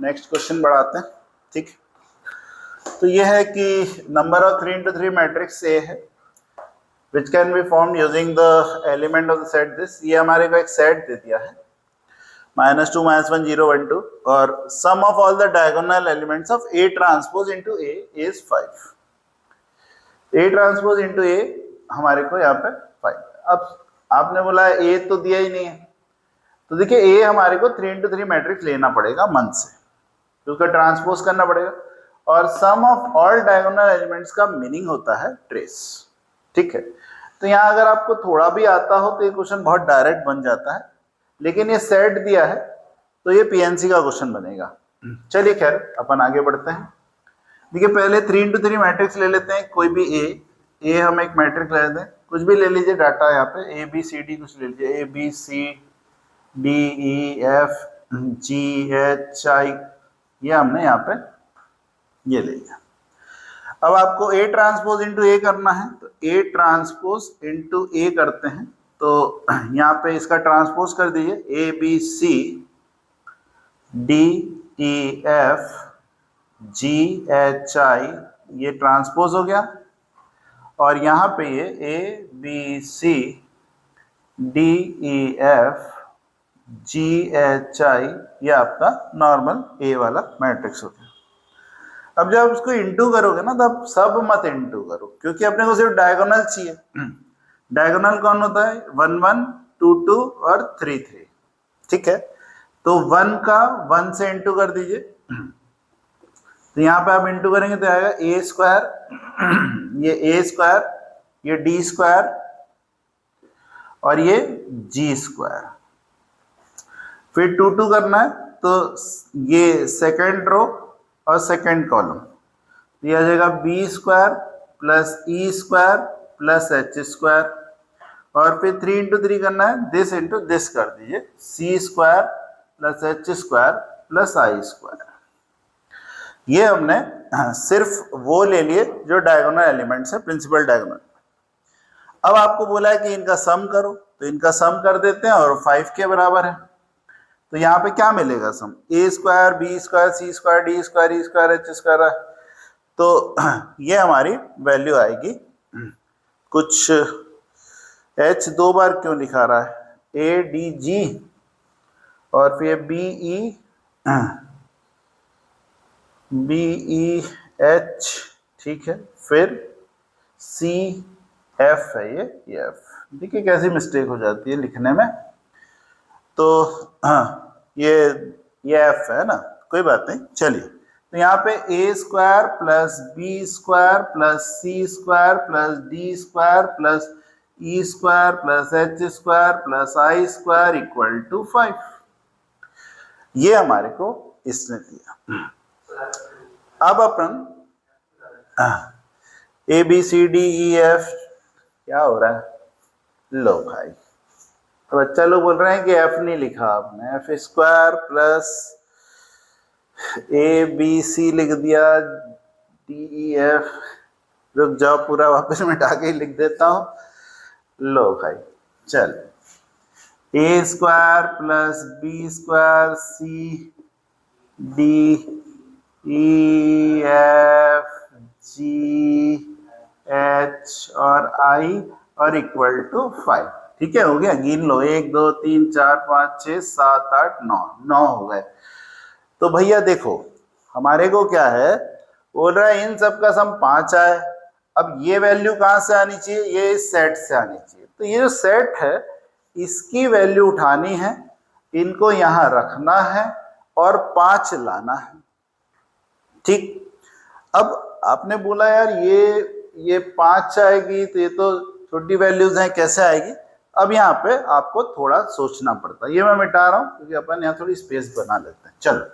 Next question बढ़ाते हैं। ठीक, तो ये है कि number of 3 into 3 matrix A है which can be formed using the element of the set this. ये हमारे को एक सेट दे दिया है -2 -1 0 1 2 और sum of all the diagonal elements of A transpose into A is 5। A transpose into A हमारे को यहाँ पे 5। अब आपने बोला ए तो दिया ही नहीं है, तो देखिए ए हमारे को 3 into 3 मैट्रिक्स लेना पड़ेगा मन से, तो उसका ट्रांसपोज करना पड़ेगा और sum of all diagonal elements का मीनिंग होता है ट्रेस। ठीक है, तो यहाँ अगर आपको थोड़ा भी आता हो तो ये क्वेश्चन बहुत डायरेक्ट बन जाता है, लेकिन ये सेट दिया है तो ये पीएनसी का क्वेश्चन बनेगा। चलिए खैर अपन आगे बढ़ते हैं। देखिए पहले 3 into 3 मैट्रिक्स ले लेते हैं, कोई भी ए हम एक मैट्रिक्स ले लेते हैं, कुछ भी ले लीजिए डाटा यहाँ पे ए बी सी डी कुछ ले लीजिए, A B C D E F G H I, ये हमने यहाँ पे ये ले लिया। अब आपको ए ट्रांसपोज इंटू ए करना है, तो ए ट्रांसपोज इंटू ए करते हैं, तो यहाँ पे इसका ट्रांसपोज कर दीजिए A B C D E F G H I, ये ट्रांसपोज हो गया और यहाँ पे ये A B C D E F G H I, ये आपका नॉर्मल ए वाला मैट्रिक्स हो गया। अब जब उसको इंटू करोगे ना, तब सब मत इंटू करो, क्योंकि अपने को सिर्फ डायगोनल चाहिए। डायगोनल कौन होता है? 1 1 2 2 और 3 3। ठीक है, तो 1 का 1 से इंटू कर दीजिए, तो यहाँ पे आप इंटू करेंगे तो आएगा ए स्क्वायर, ये ए स्क्वायर, ये डी स्क्वायर और ये जी स्क्वायर। फिर 2 2 करना है, तो ये सेकेंड रो और सेकेंड कॉलम, ये आ जाएगा B square plus E square plus H square, और फिर 3 into 3 करना है, दिस इंटू दिस कर दीजिए, C square plus H square plus I square. ये हमने सिर्फ वो ले लिए जो डायगोनल एलिमेंट्स है, प्रिंसिपल डायगोनल। अब आपको बोला है कि इनका सम करो, तो इनका सम कर देते हैं और 5 के बराबर है, तो यहाँ पे क्या मिलेगा सम? ए स्क्वायर बी स्क्वायर सी square D square E square H square है, तो ये हमारी वैल्यू आएगी कुछ, एच 2 बार क्यों लिखा रहा है, ए डी जी और फिर बी ई एच, ठीक है, फिर सी एफ है, ये एफ। देखिए कैसी मिस्टेक हो जाती है लिखने में, तो ये एफ है ना, कोई बात नहीं। चलिए, तो यहाँ पे A square plus B square plus C square plus D square plus E square plus H square plus I square equal to 5, ये हमारे को इसने दिया। अब अपन A B C D E F, क्या हो रहा है? लो भाई, तो बच्चा लोग बोल रहे हैं कि एफ नहीं लिखा आपने, F square plus A B C लिख दिया, डी ई एफ, रुक जाओ पूरा वापस मिटा के लिख देता हूँ। लो भाई चल, A square plus B square C D E F G H और आई और इक्वल टू 5। ठीक है, हो गया, गिन लो, 1 2 3 4 5 6 7 8 9 हो गए। तो भैया देखो हमारे को क्या है, बोल रहा है इन सब का सम 5 आए। अब ये वैल्यू कहाँ से आनी चाहिए? ये इस सेट से आनी चाहिए। तो ये जो सेट है इसकी वैल्यू उठानी है, इनको यहाँ रखना है और 5 लाना है। ठीक, अब आपने बोला यार ये 5 आएगी, तो ये तो छोटी वैल्यूज हैं, कैसे आएगी? अब यहाँ पे आपको थोड़ा सोचना पड़ता है, ये मैं मिटा रहा हूँ क्योंकि अपन यहाँ थोड़ी स्पेस बना लेते हैं। चलो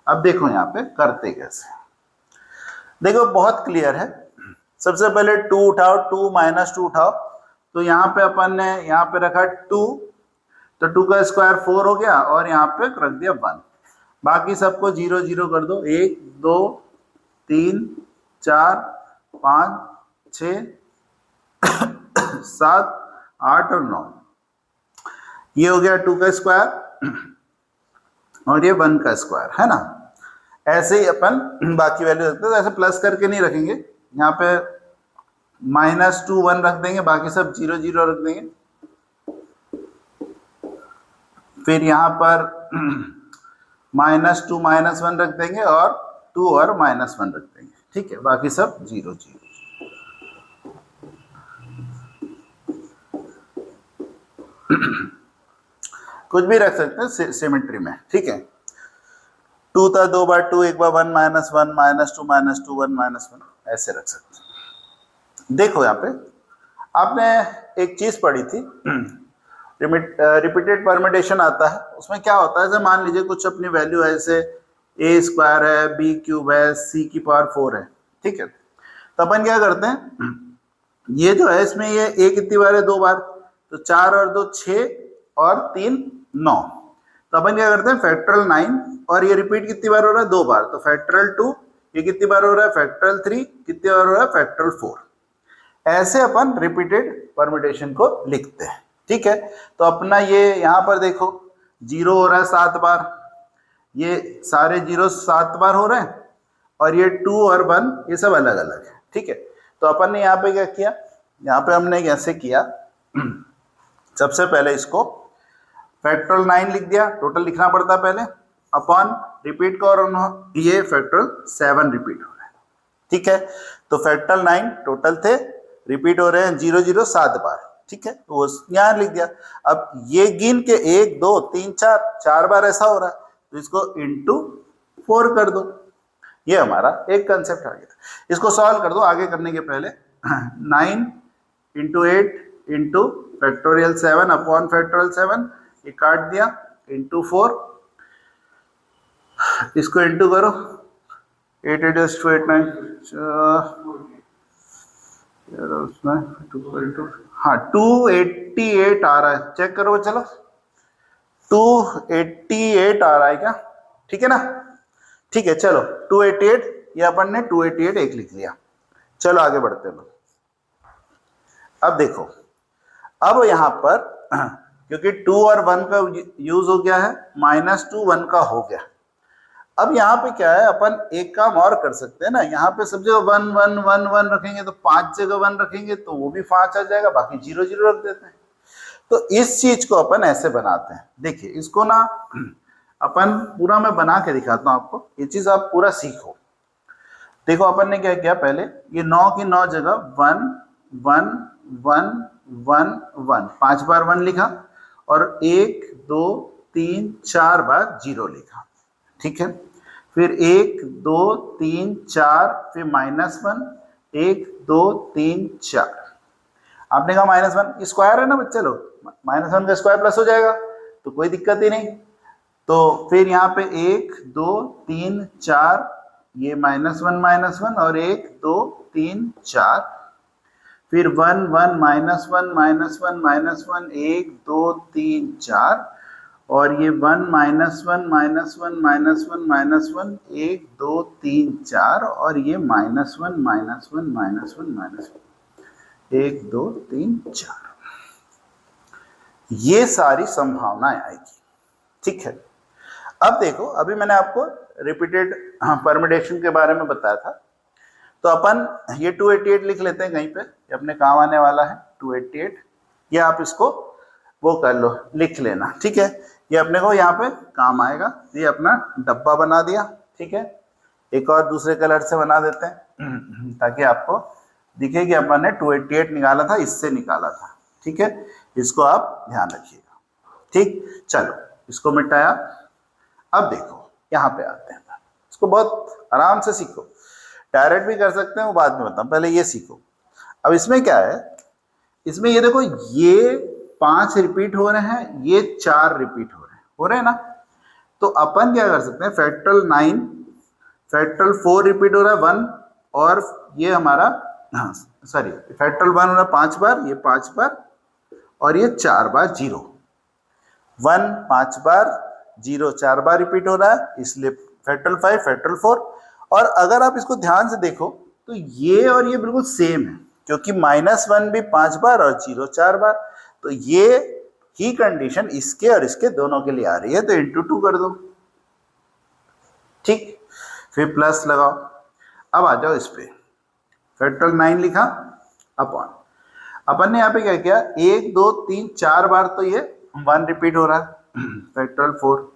अब देखो यहाँ पे करते कैसे। देखो बहुत क्लियर है, सबसे पहले 2 उठाओ, 2 - 2 उठाओ, तो यहाँ पे अपन ने यहाँ पे रखा 2, तो 2 का स्क्वायर 4 हो गया और यहाँ पे रख दिया 1। बाकी सबको 0 0 कर दो, 1 2 3 4 5 6 7 8 और 9, ये हो गया 2 का स्क्वायर और ये 1 का स्क्वायर है ना। ऐसे ही अपन बाकी वैल्यू रखते हैं। तो ऐसे प्लस करके नहीं रखेंगे, यहाँ पे -2 1 रख देंगे, बाकी सब 0 0 रख देंगे। फिर यहाँ पर -2 -1 रख देंगे और 2 और -1 रख देंगे, ठीक है, बाकी सब 0 0। कुछ भी रख सकते हैं सिमेट्री में, ठीक है। 2 था 2 बार 2, एक बार 1 -1 -2 -2 1 -1 ऐसे रख सकते हैं। देखो यहाँ पे आपने एक चीज पढ़ी थी, रिपीटेड परम्यूटेशन आता है, उसमें क्या होता है, जैसे मान लीजिए कुछ अपनी वैल्यू है, जैसे a² है, b³ है, c⁴ है, ठीक है। तो अपन क्या करते हैं, ये जो है इसमें ये a कितनी बार है, 2 बार, तो 4 और 2 6 और 3 9। तो अपन क्या करते हैं, फैक्टोरियल 9, और ये रिपीट कितनी बार हो रहा है, 2 बार, तो फैक्टोरियल 2, ये कितनी बार हो रहा है, फैक्टोरियल 3, कितनी बार हो रहा है, फैक्टोरियल 4। ऐसे अपन रिपीटेड परम्यूटेशन को लिखते हैं, ठीक है। तो अपना ये यहाँ पर देखो 0 हो रहा है 7 बार, ये सारे 0 7 बार हो रहे हैं, और ये 2 और 1 ये सब अलग अलग है, ठीक है। तो अपन ने यहाँ पे क्या किया, यहाँ पे हमने कैसे किया, सबसे पहले इसको फैक्टोरियल 9 लिख दिया, टोटल लिखना पड़ता है पहले, अपॉन रिपीट का, और ये फैक्टोरियल 7 रिपीट हो रहा है, ठीक है। तो फैक्टोरियल 9 टोटल थे, रिपीट हो रहे हैं 0 0 7 बार, ठीक है, तो वो यहाँ लिख दिया। अब ये गिन के 1 2 3 4 बार ऐसा हो रहा है, तो इसको इंटू 4 कर दो, ये हमारा एक कंसेप्ट आ गया। इसको सॉल्व कर दो आगे करने के पहले। 9 × 8 इंटू फैक्टोरियल 7 अपॉन फैक्टोरियल 7, ये काट दिया, इंटू 4, इसको इंटू करो, 8 8 8 9, हाँ 288 आ रहा है, चेक करो, चलो 288 आ रहा है क्या, ठीक है ना, ठीक है। चलो 288, ये अपन ने 288 एक लिख लिया। चलो आगे बढ़ते हैं। अब देखो, अब यहां पर क्योंकि 2 और 1 का यूज हो गया है, -2 1 का हो गया। अब यहाँ पे क्या है, अपन एक काम और कर सकते हैं ना, यहाँ पे सब जगह 1 1 1 1 रखेंगे, तो 5 जगह 1 रखेंगे तो वो भी 5 आ जाएगा, बाकी 0 0 रख देते हैं। तो इस चीज को अपन ऐसे बनाते हैं, देखिए इसको ना अपन पूरा मैं बना के दिखाता हूँ आपको, ये चीज आप पूरा सीखो। देखो अपन ने क्या किया, पहले ये 9 की 9 जगह 1 1 1 1 1 5 बार 1 लिखा, और 1 2 3 4 बार 0 लिखा, ठीक है। फिर 1 2 3 4, फिर -1 1 2 3 4, आपने कहा -1 स्क्वायर है ना बच्चे लोग, -1 का स्क्वायर प्लस हो जाएगा, तो कोई दिक्कत ही नहीं। तो फिर यहाँ पे 1 2 3 4, ये -1 -1, और 1 2 3 4, फिर 1 1 -1 -1 -1 1 2 3 4, और ये 1 -1 -1 -1 -1 1 2 3 4, और ये -1 -1 -1 1 2 3 4, ये सारी संभावनाएं आएगी, ठीक है। अब देखो, अभी मैंने आपको रिपीटेड परम्यूटेशन के बारे में बताया था, तो अपन ये 288 लिख लेते हैं कहीं पे, ये अपने काम आने वाला है 288, ये आप इसको वो कर लो, लिख लेना, ठीक है, ये अपने को यहाँ पे काम आएगा। ये अपना डब्बा बना दिया, ठीक है, एक और दूसरे कलर से बना देते हैं ताकि आपको दिखे कि अपन ने 288 निकाला था, इससे निकाला था, ठीक है, इसको आप ध्यान रखिएगा, ठीक। चलो इसको मिटाया। अब देखो यहाँ पे आते हैं, इसको बहुत आराम से सीखो, डायरेक्ट भी कर सकते हैं, वो बाद में बताऊँ, पहले ये सीखो। अब इसमें क्या है, इसमें ये देखो, ये 5 रिपीट हो रहे हैं, ये 4 रिपीट हो रहे हैं ना, तो अपन क्या कर सकते हैं, फैक्टोरियल 9 फैक्टोरियल 4 रिपीट हो रहा है 1, और ये हमारा सॉरी फैक्टोरियल 1 हो रहा है 5 बार, ये 5 बार, और ये 4 बार 0, 1 5 बार 0 4 बार रिपीट हो रहा है, इसलिए फैक्टोरियल 5 फैक्टोरियल 4। और अगर आप इसको ध्यान से देखो तो ये और ये बिल्कुल सेम है, क्योंकि -1 भी 5 बार और 0 4 बार, तो ये ही कंडीशन इसके और इसके दोनों के लिए आ रही है, तो × 2 कर दो, ठीक। फिर प्लस लगाओ। अब आ जाओ इस पे, फैक्टोरियल 9 लिखा अपॉन, अपन ने यहाँ पे क्या किया, 1 2 3 4 बार तो ये 1 रिपीट हो रहा है फैक्टोरियल 4,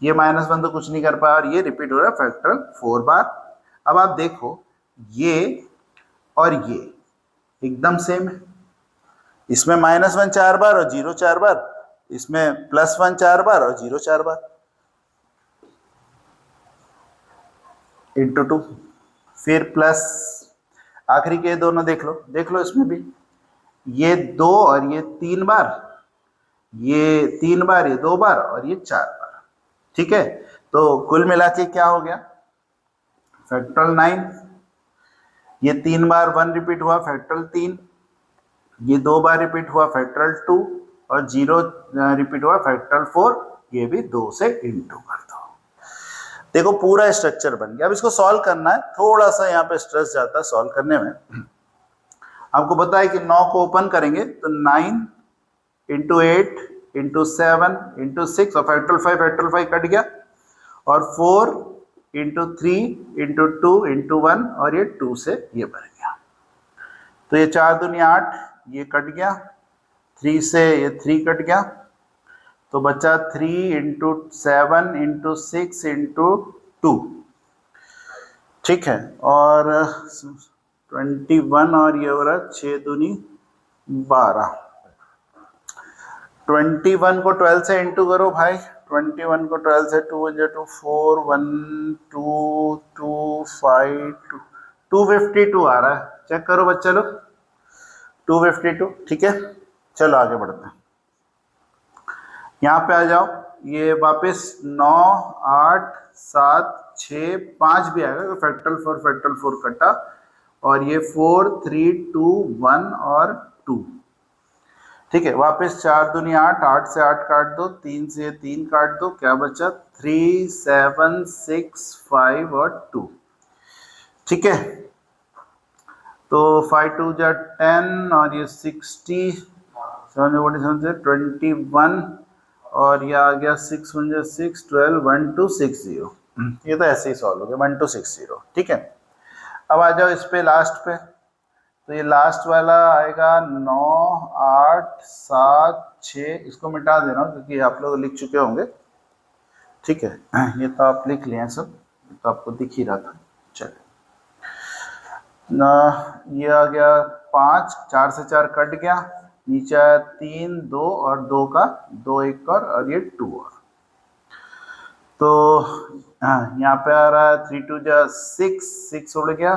ये -1 तो कुछ नहीं कर पाया और ये रिपीट हो रहा है फैक्टोरियल 4 बार। अब आप देखो ये और ये एकदम सेम है, इसमें -1 4 बार और 0 4 बार, इसमें +1 4 बार और 0 4 बार, इंटू 2, फिर प्लस आखिरी के दोनों देख लो इसमें भी, ये 2 और ये 3 बार, ये 3 बार, ये 2 बार और ये 4 बार। ठीक है, तो कुल मिला के क्या हो गया, फैक्टोरियल 9, ये 3 बार 1 रिपीट हुआ फैक्टोरियल 3, ये 2 बार रिपीट हुआ फैक्टोरियल 2 और 0 रिपीट हुआ फैक्टोरियल 4, ये भी 2 से इंटू कर दो। देखो पूरा स्ट्रक्चर बन गया। अब इसको सॉल्व करना है, थोड़ा सा यहाँ पे स्ट्रेस जाता है सॉल्व करने में। आपको पता है कि 9 को ओपन करेंगे तो 9 इंटू 8 इंटू 7 इंटू 6 और फैक्टोरियल 5 कट गया, और 4 इंटू 3 इंटू 2 इंटू 1 और ये 2 से ये बन गया। तो ये 4 दूनी 8, ये कट गया, 3 से ये 3 कट गया, तो बचा 3 इंटू 7 इंटू 6 इंटू 2। ठीक है, और 21 और ये हो रहा है 6 दूनी 12। 21 को 12 से इंटू करो भाई, 21 को 12 से 2 2 4 1 2 2 5 252 आ रहा है, चेक करो बच्चा लोग, 252। ठीक है, चलो आगे बढ़ते हैं। यहाँ पे आ जाओ, ये वापस 9 8 7 6 5 भी आएगा, तो फैक्टोरियल 4 कटा, और ये 4 3 2 1 और 2। ठीक है, वापस 4 दूनी 8, 8 से 8 काट दो, 3 से 3 काट दो, क्या बचा 3 7 6 5 और 2। ठीक है, तो 5 2 जा 10 और ये 60, 7 47 से 21 और ये आ गया 6 1 6 12 1 2 6 0। ये तो ऐसे ही सॉल्व हो गया, 1 2 6 0। ठीक है, अब आ जाओ इस पे लास्ट पे, तो ये लास्ट वाला आएगा 9 8 7 6, इसको मिटा देना क्योंकि आप लोग लिख चुके होंगे। ठीक है, ये तो आप लिख लिए हैं सब, तो आपको दिख ही रहा था। चलिए, ये आ गया 5, 4 से 4 कट गया, नीचे आया 3 2 और 2 का 2 1 और ये 2 और, तो यहाँ पे आ रहा है 3 2 जा 6 उड़ गया,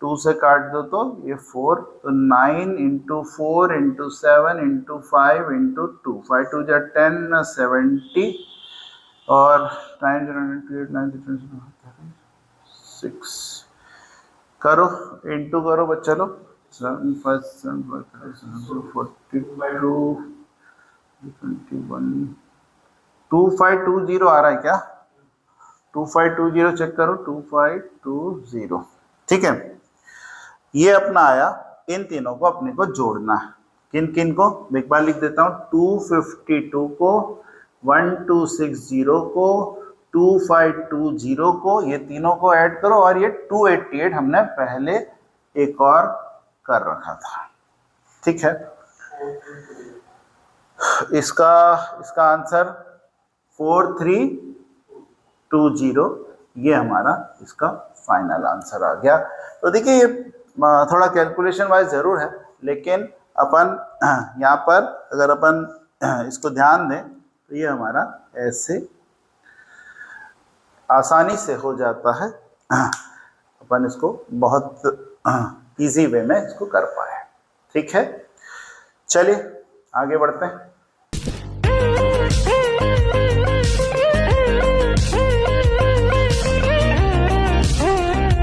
2 से काट दो तो ये 4, तो 9 इंटू 4 इंटू 7 इंटू 5 इंटू 2, 5 2 जा 10 70 और 9 6 करो, इंटू करो बच्चा लोग, 7 5 7 42 21 2520 आ रहा है क्या, 2520 चेक करो, 2520। ठीक है, ये अपना आया, इन तीनों को अपने को जोड़ना है। किन किन को एक बार लिख देता हूँ, 252 को, 1260 को, 2520 को, ये तीनों को ऐड करो, और ये 288 हमने पहले एक और कर रखा था। ठीक है, इसका आंसर 4320, ये हमारा इसका फाइनल आंसर आ गया। तो देखिए ये थोड़ा कैलकुलेशन वाइज ज़रूर है, लेकिन अपन यहाँ पर अगर अपन इसको ध्यान दें तो ये हमारा ऐसे आसानी से हो जाता है, अपन इसको बहुत इजी वे में इसको कर पाए। ठीक है, चलिए आगे बढ़ते हैं।